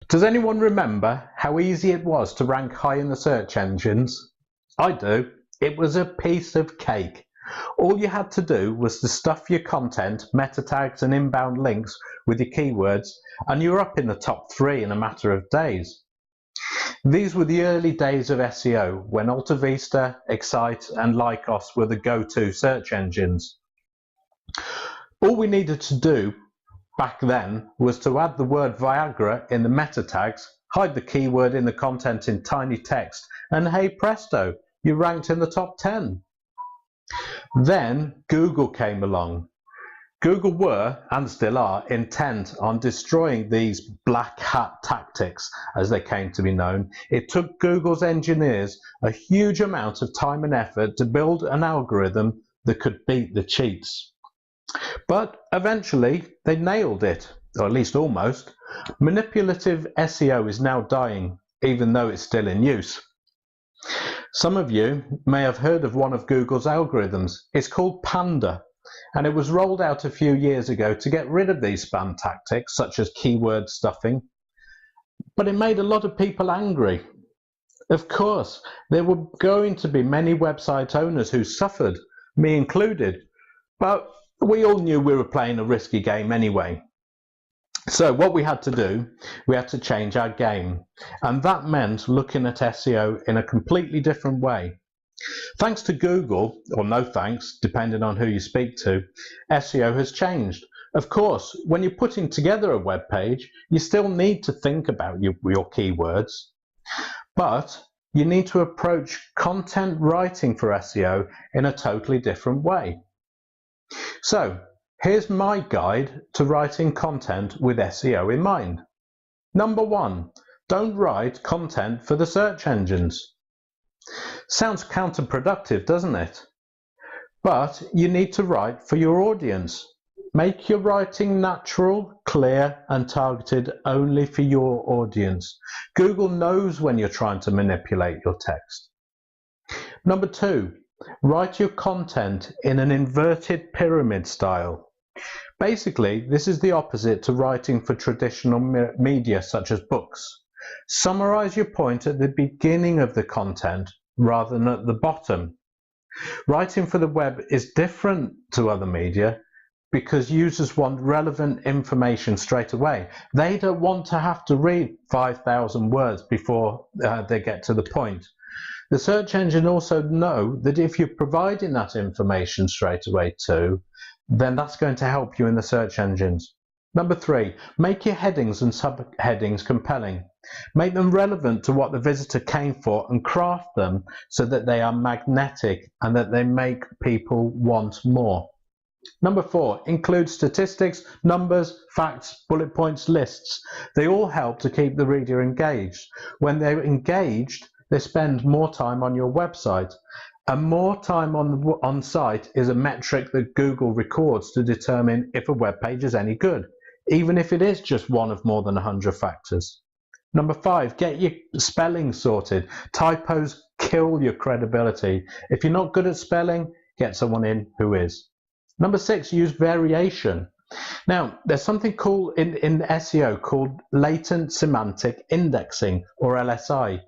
Does anyone remember how easy it was to rank high in the search engines? I do. It was a piece of cake. All you had to do was to stuff your content, meta tags and inbound links with your keywords, and you were up in the top 3 in a matter of days. These were the early days of SEO, when AltaVista, Excite and Lycos were the go-to search engines. All we needed to do back then was to add the word Viagra in the meta tags, hide the keyword in the content in tiny text, and hey presto, you ranked in the top 10. Then Google came along. Google were, and still are, intent on destroying these black hat tactics, as they came to be known. It took Google's engineers a huge amount of time and effort to build an algorithm that could beat the cheats. But eventually they nailed it, or at least almost. Manipulative SEO is now dying, even though it's still in use. Some of you may have heard of one of Google's algorithms. It's called Panda, and it was rolled out a few years ago to get rid of these spam tactics, such as keyword stuffing. But it made a lot of people angry. Of course, there were going to be many website owners who suffered, me included, but we all knew we were playing a risky game anyway. So what we had to do, we had to change our game, and that meant looking at SEO in a completely different way. Thanks to Google, or no thanks, depending on who you speak to, SEO has changed. Of course, when you're putting together a web page, you still need to think about your keywords, but you need to approach content writing for SEO in a totally different way. So here's my guide to writing content with SEO in mind. Number 1, don't write content for the search engines. Sounds counterproductive, doesn't it? But you need to write for your audience. Make your writing natural, clear and targeted only for your audience. Google knows when you're trying to manipulate your text. Number 2, write your content in an inverted pyramid style. Basically, this is the opposite to writing for traditional media such as books. Summarize your point at the beginning of the content rather than at the bottom. Writing for the web is different to other media because users want relevant information straight away. They don't want to have to read 5,000 words before they get to the point. The search engine also know that if you're providing that information straight away too, then that's going to help you in the search engines. Number 3, make your headings and subheadings compelling. Make them relevant to what the visitor came for and craft them so that they are magnetic and that they make people want more. Number 4, include statistics, numbers, facts, bullet points, lists. They all help to keep the reader engaged. When they're engaged, they spend more time on your website, and more time on site is a metric that Google records to determine if a web page is any good, even if it is just one of more than 100 factors. Number 5, get your spelling sorted. Typos kill your credibility. If you're not good at spelling, get someone in who is. Number 6, use variation. Now, there's something called in SEO called latent semantic indexing, or LSI.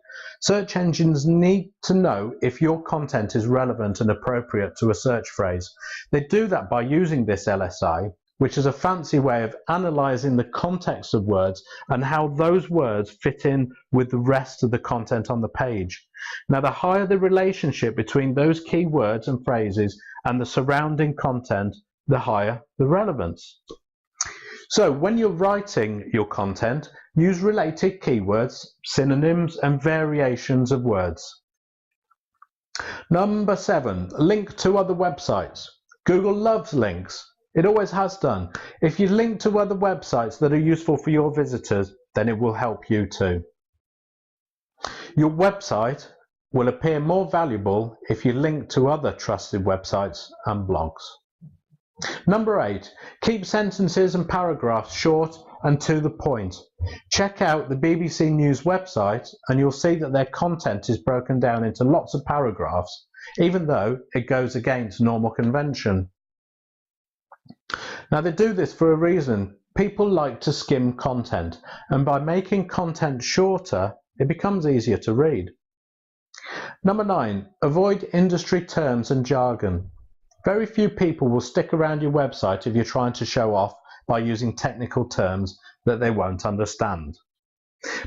Search engines need to know if your content is relevant and appropriate to a search phrase. They do that by using this LSI, which is a fancy way of analyzing the context of words and how those words fit in with the rest of the content on the page. Now, the higher the relationship between those key words and phrases and the surrounding content, the higher the relevance. So when you're writing your content, use related keywords, synonyms and variations of words. Number 7, link to other websites. Google loves links. It always has done. If you link to other websites that are useful for your visitors, then it will help you too. Your website will appear more valuable if you link to other trusted websites and blogs. Number 8, keep sentences and paragraphs short, and to the point. Check out the BBC News website and you'll see that their content is broken down into lots of paragraphs, even though it goes against normal convention. Now they do this for a reason. People like to skim content, and by making content shorter, it becomes easier to read. Number 9, avoid industry terms and jargon. Very few people will stick around your website if you're trying to show off by using technical terms that they won't understand.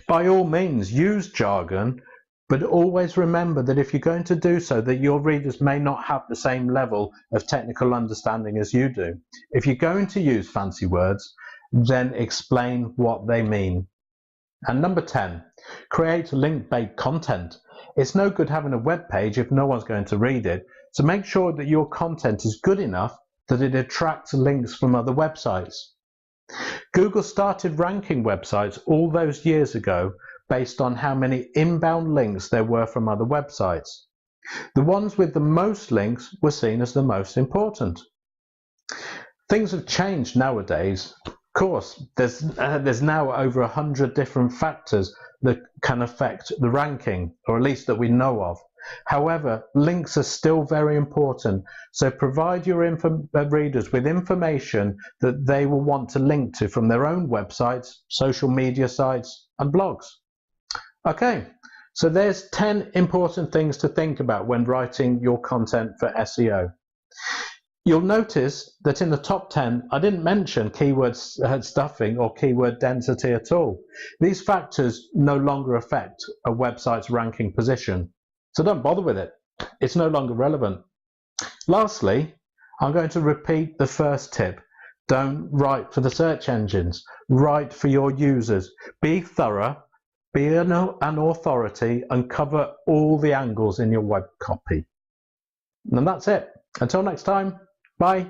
By all means, use jargon, but always remember that if you're going to do so, that your readers may not have the same level of technical understanding as you do. If you're going to use fancy words, then explain what they mean. And number 10, create link-based content. It's no good having a web page if no one's going to read it, so make sure that your content is good enough that it attracts links from other websites. Google started ranking websites all those years ago based on how many inbound links there were from other websites. The ones with the most links were seen as the most important. Things have changed nowadays. Of course, there's now over 100 different factors that can affect the ranking, or at least that we know of. However, links are still very important, so provide your readers with information that they will want to link to from their own websites, social media sites and blogs. Okay, so there's 10 important things to think about when writing your content for SEO. You'll notice that in the top 10, I didn't mention keyword stuffing or keyword density at all. These factors no longer affect a website's ranking position, so don't bother with it. It's no longer relevant. Lastly, I'm going to repeat the first tip. Don't write for the search engines. Write for your users. Be thorough, be an authority, and cover all the angles in your web copy. And that's it. Until next time, bye.